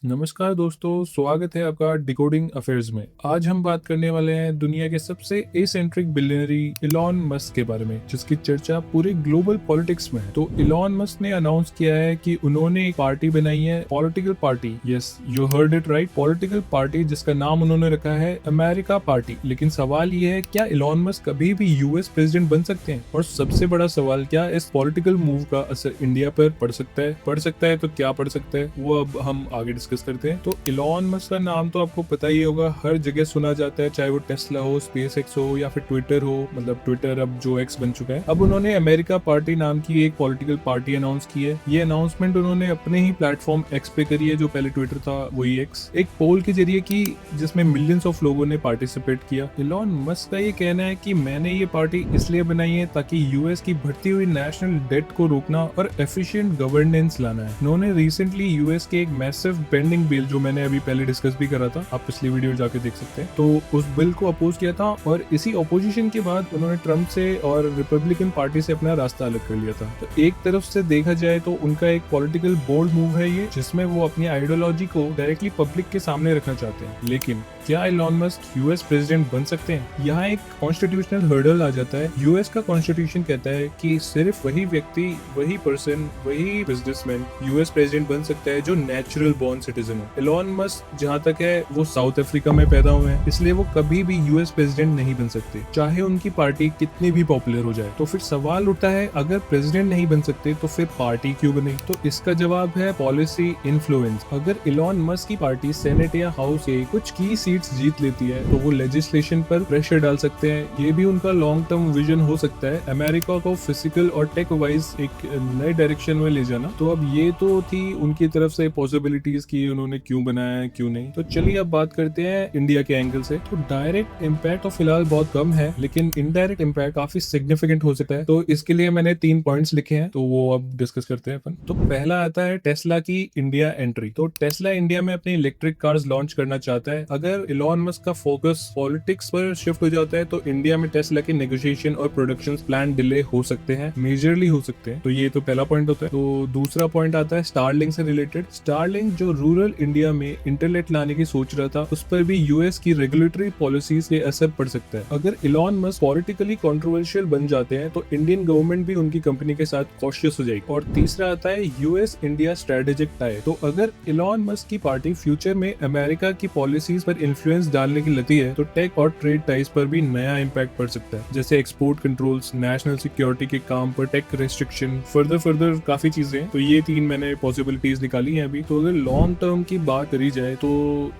नमस्कार दोस्तों, स्वागत है आपका डिकोडिंग अफेयर्स में। आज हम बात करने वाले हैं दुनिया के सबसे एसेंट्रिक बिलियनरी इलॉन मस्क के बारे में, जिसकी चर्चा पूरे ग्लोबल पॉलिटिक्स में है। तो इलॉन मस्क ने अनाउंस किया है कि उन्होंने एक पार्टी बनाई है, political party. Yes, you heard it right, political party, जिसका नाम उन्होंने रखा है अमेरिका पार्टी। लेकिन सवाल ये है, क्या इलॉन मस्क कभी भी यूएस प्रेसिडेंट बन सकते हैं? और सबसे बड़ा सवाल, क्या इस पॉलिटिकल मूव का असर इंडिया पर पड़ सकता है? पड़ सकता है तो क्या पड़ सकता है, वो अब हम आगे डिस्कस करते हैं। तो इलॉन मस्क का नाम तो आपको पता ही होगा, हर जगह सुना जाता है, चाहे वो टेस्ला हो, स्पेसएक्स हो या फिर ट्विटर हो। मतलब ट्विटर अब जो एक्स बन चुका है। अब उन्होंने अमेरिका पार्टी नाम की एक पॉलिटिकल पार्टी अनाउंस की है। ये अनाउंसमेंट उन्होंने अपने ही प्लेटफॉर्म एक्स पे करी है, जो पहले ट्विटर था वही एक्स। एक पोल के जरिए की, जिसमें मिलियंस ऑफ लोगों ने पार्टिसिपेट किया। इलॉन मस्क का ये कहना है कि मैंने ये पार्टी इसलिए बनाई है ताकि यूएस की बढ़ती हुई नेशनल डेट को रोकना और एफिशिएंट गवर्नेंस लाना है। उन्होंने रिसेंटली यूएस के एक मैसिव पेंडिंग बिल, जो मैंने अभी पहले डिस्कस भी करा था, आप पिछली वीडियो जाके देख सकते हैं, तो उस बिल को अपोज किया था। और इसी अपोजिशन के बाद उन्होंने ट्रम्प से और रिपब्लिकन पार्टी से अपना रास्ता अलग कर लिया था। तो एक तरफ से देखा जाए तो उनका एक पॉलिटिकल बोल्ड मूव है ये, जिसमें वो अपनी आइडियोलॉजी को डायरेक्टली पब्लिक के सामने रखना चाहते हैं। लेकिन क्या इलॉन मस्क यूएस प्रेसिडेंट बन सकते हैं? यहाँ एक कॉन्स्टिट्यूशनल हर्डल आ जाता है। यूएस का कॉन्स्टिट्यूशन कहता है कि सिर्फ वही व्यक्ति, वही पर्सन, वही बिजनेसमैन यूएस प्रेसिडेंट बन सकता है जो नेचुरल बॉर्न सिटीजन हो। इलॉन मस्क जहाँ तक है वो साउथ अफ्रीका में पैदा हुए हैं, इसलिए वो कभी भी यूएस प्रेसिडेंट नहीं बन सकते, चाहे उनकी पार्टी कितनी भी पॉपुलर हो जाए। तो फिर सवाल उठता है, अगर प्रेसिडेंट नहीं बन सकते तो फिर पार्टी क्यों बनी? तो इसका जवाब है पॉलिसी इन्फ्लुएंस। अगर इलॉन मस्क की पार्टी सेनेट या हाउस के कुछ की सीट्स जीत लेती है तो वो लेजिस्लेशन पर प्रेशर डाल सकते हैं। ये भी उनका लॉन्ग टर्म विजन हो सकता है, अमेरिका को फिजिकल और टेक वाइज एक नए डायरेक्शन में ले जाना। तो अब ये तो थी उनकी तरफ से पॉसिबिलिटीज की उन्होंने क्यों बनाया है, क्यों नहीं। तो चलिए अब बात करते हैं इंडिया के एंगल से। तो डायरेक्ट इम्पैक्ट तो फिलहाल बहुत कम है, लेकिन इनडायरेक्ट इम्पैक्ट काफी सिग्निफिकेंट हो सकता है। तो इसके लिए मैंने 3 पॉइंट्स लिखे हैं, तो वो अब डिस्कस करते हैं अपन। तो पहला आता है टेस्ला की इंडिया एंट्री। तो टेस्ला इंडिया में अपनी इलेक्ट्रिक कार्स लॉन्च करना चाहता है। अगर इलॉन मस्क का फोकस पॉलिटिक्स पर शिफ्ट हो जाता है तो इंडिया में टेस्ला के नेगोशिएशन और प्रोडक्शन प्लान डिले हो सकते हैं, मेजरली हो सकते हैं। तो ये तो पहला पॉइंट होता है। तो दूसरा पॉइंट आता है स्टारलिंक से रिलेटेड। स्टारलिंक जो रूरल इंडिया में इंटरनेट लाने की सोच रहा था, उस पर भी यूएस की रेगुलेटरी पॉलिसीज के असर पड़ सकता है। अगर इलॉन मस्क पॉलिटिकली कंट्रोवर्शियल बन जाते हैं तो इंडियन गवर्नमेंट भी उनकी कंपनी के साथ कॉशियस हो जाएगी। और तीसरा आता है यूएस इंडिया स्ट्रेटेजिक टाई। तो अगर इलॉन मस्क की पार्टी फ्यूचर में अमेरिका की पॉलिसीज पर इन्फ्लुएंस डालने की लती है तो टेक और ट्रेड टाइज पर भी नया इम्पैक्ट पड़ सकता है, जैसे एक्सपोर्ट कंट्रोल्स, नेशनल सिक्योरिटी के काम पर टेक रेस्ट्रिक्शन, फर्दर काफी चीजें। तो ये 3 मैंने पॉसिबिलिटीज निकाली हैं अभी। तो अगर लॉन्ग टर्म की बात करी जाए तो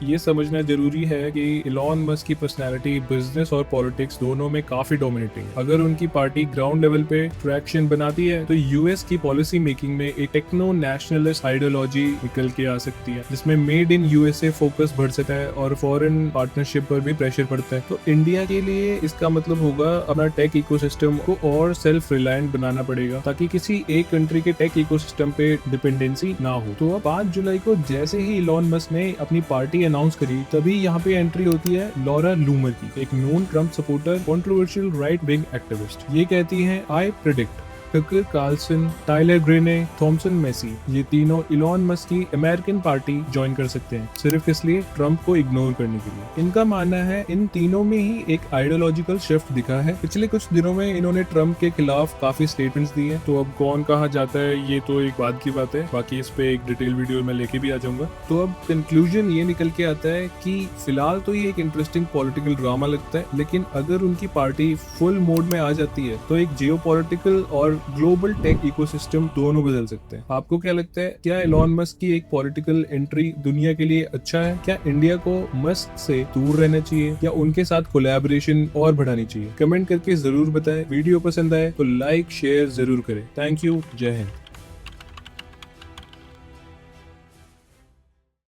ये समझना जरूरी है कि इलॉन मस्क की पर्सनैलिटी बिजनेस और पॉलिटिक्स दोनों में काफी डोमिनेटिंग है। अगर उनकी पार्टी ग्राउंड लेवल पे ट्रैक्शन बनाती है तो यूएस की पॉलिसी मेकिंग में एक टेक्नो नेशनलिस्ट आइडियोलॉजी निकल के आ सकती है, जिसमें मेड इन यूएसए फोकस बढ़ सकता है और फॉरेन पार्टनरशिप पर भी प्रेशर पड़ता है। तो इंडिया के लिए इसका मतलब होगा अपना टेक इकोसिस्टम को और सेल्फ रिलायंट बनाना पड़ेगा, ताकि किसी एक कंट्री के टेक इकोसिस्टम पे डिपेंडेंसी ना हो। तो अब 5 जुलाई को जैसे ही इलॉन मस्क ने अपनी पार्टी अनाउंस करी, तभी यहाँ पे एंट्री होती है लॉरा लूमर की, एक known Trump supporter, controversial right wing activist. ये कहती है, आई predict Tucker Carlson, Tyler ग्रेने, Thompson Messi, ये तीनों इलॉन मस्क की अमेरिकन पार्टी ज्वाइन कर सकते हैं, सिर्फ इसलिए ट्रम्प को इग्नोर करने के लिए। इनका मानना है इन तीनों में ही एक आइडियोलॉजिकल शिफ्ट दिखा है। पिछले कुछ दिनों में इन्होंने ट्रम्प के खिलाफ काफी स्टेटमेंट्स दिए हैं। तो अब कौन कहा जाता है ये तो एक बाद की बात है, बाकी इस पे एक डिटेल वीडियो में लेके भी आ जाऊंगा। तो अब कंक्लूजन ये निकल के आता है कि फिलहाल तो ये एक इंटरेस्टिंग पॉलिटिकल ड्रामा लगता है, लेकिन अगर उनकी पार्टी फुल मोड में आ जाती है तो एक जियोपॉलिटिकल और ग्लोबल टेक इकोसिस्टम दोनों बदल सकते हैं। आपको क्या लगता है, क्या इलॉन मस्क की एक पॉलिटिकल एंट्री दुनिया के लिए अच्छा है? क्या इंडिया को मस्क से दूर रहना चाहिए या उनके साथ कोलैबोरेशन और बढ़ानी चाहिए? कमेंट करके जरूर बताएं। वीडियो पसंद आए तो लाइक शेयर जरूर करें। थैंक यू, जय हिंद।